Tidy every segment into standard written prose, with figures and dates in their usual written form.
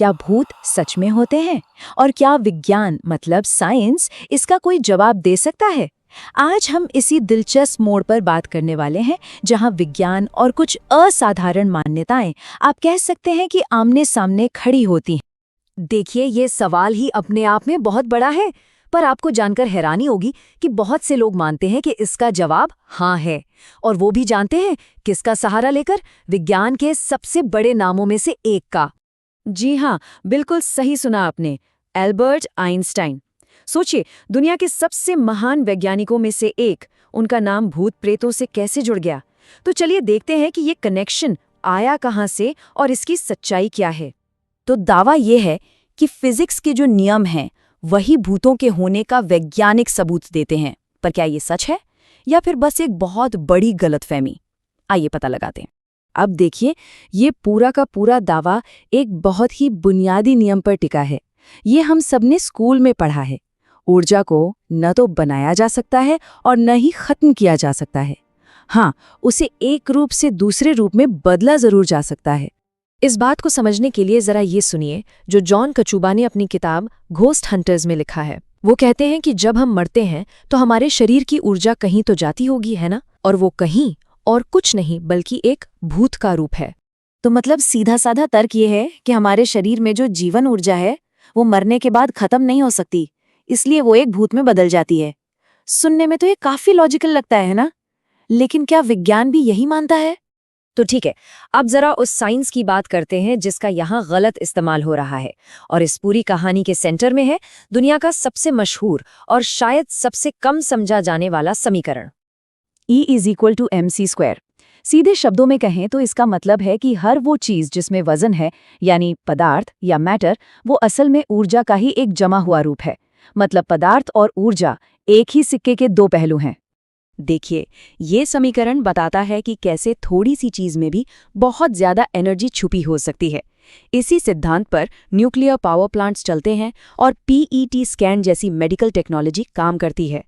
क्या भूत सच में होते हैं और क्या विज्ञान मतलब साइंस इसका कोई जवाब दे सकता है? आज हम इसी दिलचस्प मोड़ पर बात करने वाले हैं जहां विज्ञान और कुछ असाधारण मान्यताएं आप कह सकते हैं कि आमने सामने खड़ी होती हैं। देखिए, ये सवाल ही अपने आप में बहुत बड़ा है, पर आपको जानकर हैरानी होगी कि बहुत से लोग मानते हैं कि इसका जवाब हाँ है, और वो भी जानते हैं किसका सहारा लेकर? विज्ञान के सबसे बड़े नामों में से एक का। जी हाँ, बिल्कुल सही सुना आपने, एल्बर्ट आइंस्टाइन। सोचिए, दुनिया के सबसे महान वैज्ञानिकों में से एक, उनका नाम भूत प्रेतों से कैसे जुड़ गया? तो चलिए देखते हैं कि ये कनेक्शन आया कहाँ से और इसकी सच्चाई क्या है। तो दावा ये है कि फिजिक्स के जो नियम हैं वही भूतों के होने का वैज्ञानिक सबूत देते हैं। पर क्या ये सच है या फिर बस एक बहुत बड़ी गलतफहमी? आइए पता लगाते हैं। अब देखिए, ये पूरा का पूरा दावा एक बहुत ही बुनियादी नियम पर टिका है। ये हम सबने स्कूल में पढ़ा है। ऊर्जा को न तो बनाया जा सकता है और न ही खत्म किया जा सकता है। हाँ, उसे एक रूप से दूसरे रूप में बदला जरूर जा सकता है। इस बात को समझने के लिए जरा ये सुनिए जो जॉन कचुबा ने अपनी किताब घोस्ट हंटर्स में लिखा है। वो कहते हैं कि जब हम मरते हैं तो हमारे शरीर की ऊर्जा कहीं तो जाती होगी, है ना? और वो कहीं और कुछ नहीं बल्कि एक भूत का रूप है। तो मतलब सीधा साधा तर्क ये है कि हमारे शरीर में जो जीवन ऊर्जा है वो मरने के बाद खत्म नहीं हो सकती, इसलिए वो एक भूत में बदल जाती है। सुनने में तो ये काफी लॉजिकल लगता है ना? लेकिन क्या विज्ञान भी यही मानता है? तो ठीक है, अब जरा उस साइंस की बात करते हैं जिसका यहाँ गलत इस्तेमाल हो रहा है। और इस पूरी कहानी के सेंटर में है दुनिया का सबसे मशहूर और शायद सबसे कम समझा जाने वाला समीकरण, E=mc²। सीधे शब्दों में कहें तो इसका मतलब है कि हर वो चीज जिसमें वजन है, यानी पदार्थ या मैटर, वो असल में ऊर्जा का ही एक जमा हुआ रूप है। मतलब पदार्थ और ऊर्जा एक ही सिक्के के दो पहलू हैं। देखिए, ये समीकरण बताता है कि कैसे थोड़ी सी चीज में भी बहुत ज्यादा एनर्जी छुपी हो सकती है। इसी सिद्धांत पर न्यूक्लियर पावर प्लांट्स चलते हैं और PET स्कैन जैसी मेडिकल टेक्नोलॉजी काम करती है।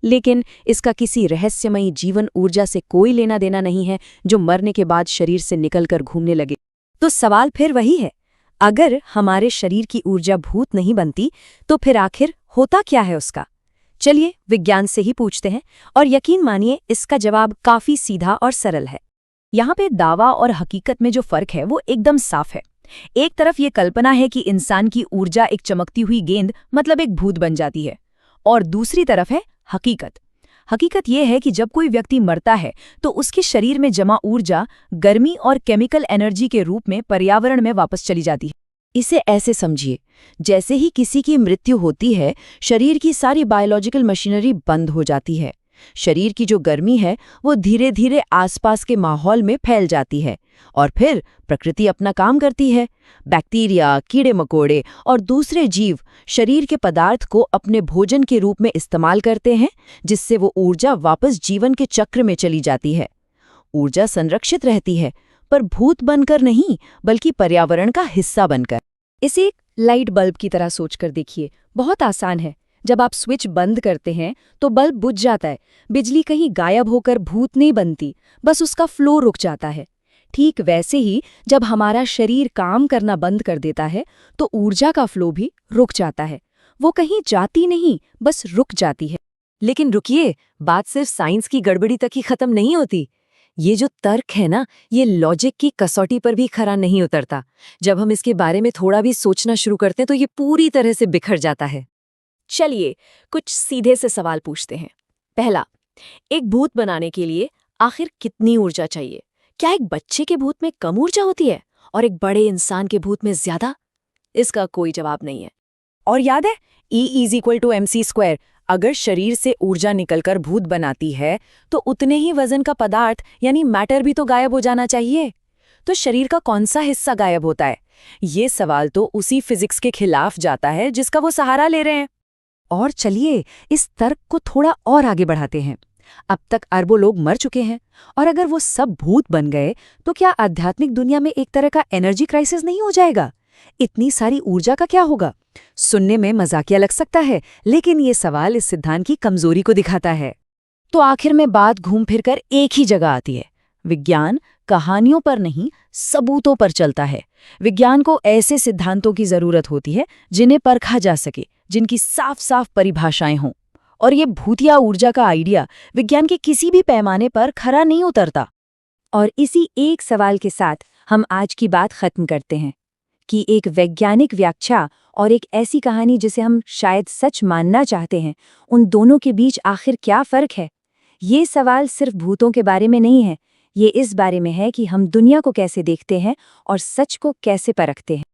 लेकिन इसका किसी रहस्यमयी जीवन ऊर्जा से कोई लेना देना नहीं है जो मरने के बाद शरीर से निकलकर घूमने लगे। तो सवाल फिर वही है, अगर हमारे शरीर की ऊर्जा भूत नहीं बनती तो फिर आखिर होता क्या है उसका? चलिए विज्ञान से ही पूछते हैं, और यकीन मानिए इसका जवाब काफी सीधा और सरल है। यहाँ पे दावा और हकीकत में जो फर्क है वो एकदम साफ है। एक तरफ ये कल्पना है कि इंसान की ऊर्जा एक चमकती हुई गेंद मतलब एक भूत बन जाती है, और दूसरी तरफ है हकीकत। हकीकत यह है कि जब कोई व्यक्ति मरता है तो उसके शरीर में जमा ऊर्जा गर्मी और केमिकल एनर्जी के रूप में पर्यावरण में वापस चली जाती है। इसे ऐसे समझिए, जैसे ही किसी की मृत्यु होती है, शरीर की सारी बायोलॉजिकल मशीनरी बंद हो जाती है। शरीर की जो गर्मी है वो धीरे धीरे आसपास के माहौल में फैल जाती है, और फिर प्रकृति अपना काम करती है। बैक्टीरिया, कीड़े मकोड़े और दूसरे जीव शरीर के पदार्थ को अपने भोजन के रूप में इस्तेमाल करते हैं, जिससे वो ऊर्जा वापस जीवन के चक्र में चली जाती है। ऊर्जा संरक्षित रहती है, पर भूत बनकर नहीं बल्कि पर्यावरण का हिस्सा बनकर। इसे एक लाइट बल्ब की तरह सोचकर देखिए, बहुत आसान है। जब आप स्विच बंद करते हैं तो बल्ब बुझ जाता है, बिजली कहीं गायब होकर भूत नहीं बनती, बस उसका फ्लो रुक जाता है। ठीक वैसे ही जब हमारा शरीर काम करना बंद कर देता है तो ऊर्जा का फ्लो भी रुक जाता है। वो कहीं जाती नहीं, बस रुक जाती है। लेकिन रुकिए, बात सिर्फ साइंस की गड़बड़ी तक ही खत्म नहीं होती। ये जो तर्क है ना, ये लॉजिक की कसौटी पर भी खरा नहीं उतरता। जब हम इसके बारे में थोड़ा भी सोचना शुरू करते हैं तो ये पूरी तरह से बिखर जाता है। चलिए कुछ सीधे से सवाल पूछते हैं। पहला, एक भूत बनाने के लिए आखिर कितनी ऊर्जा चाहिए? क्या एक बच्चे के भूत में कम ऊर्जा होती है और एक बड़े इंसान के भूत में ज्यादा? इसका कोई जवाब नहीं है। और याद है, E=mc²। अगर शरीर से ऊर्जा निकलकर भूत बनाती है तो उतने ही वजन का पदार्थ यानी मैटर भी तो गायब हो जाना चाहिए। तो शरीर का कौन सा हिस्सा गायब होता है? ये सवाल तो उसी फिजिक्स के खिलाफ जाता है जिसका वो सहारा ले रहे हैं। और चलिए इस तर्क को थोड़ा और आगे बढ़ाते हैं। अब तक अरबों लोग मर चुके हैं, और अगर वो सब भूत बन गए तो क्या आध्यात्मिक दुनिया में एक तरह का एनर्जी क्राइसिस नहीं हो जाएगा? इतनी सारी ऊर्जा का क्या होगा? सुनने में मजाकिया लग सकता है, लेकिन ये सवाल इस सिद्धांत की कमजोरी को दिखाता है। तो आखिर में बात घूम फिर कर एक ही जगह आती है, विज्ञान, कहानियों पर नहीं, सबूतों पर चलता है। विज्ञान को ऐसे सिद्धांतों की जरूरत होती है जिन्हें परखा जा सके, जिनकी साफ साफ परिभाषाएं हों। और ये भूतिया ऊर्जा का आइडिया विज्ञान के किसी भी पैमाने पर खरा नहीं उतरता। और इसी एक सवाल के साथ हम आज की बात खत्म करते हैं कि एक वैज्ञानिक व्याख्या और एक ऐसी कहानी जिसे हम शायद सच मानना चाहते हैं, उन दोनों के बीच आखिर क्या फर्क है? ये सवाल सिर्फ भूतों के बारे में नहीं है, ये इस बारे में है कि हम दुनिया को कैसे देखते हैं और सच को कैसे परखते हैं।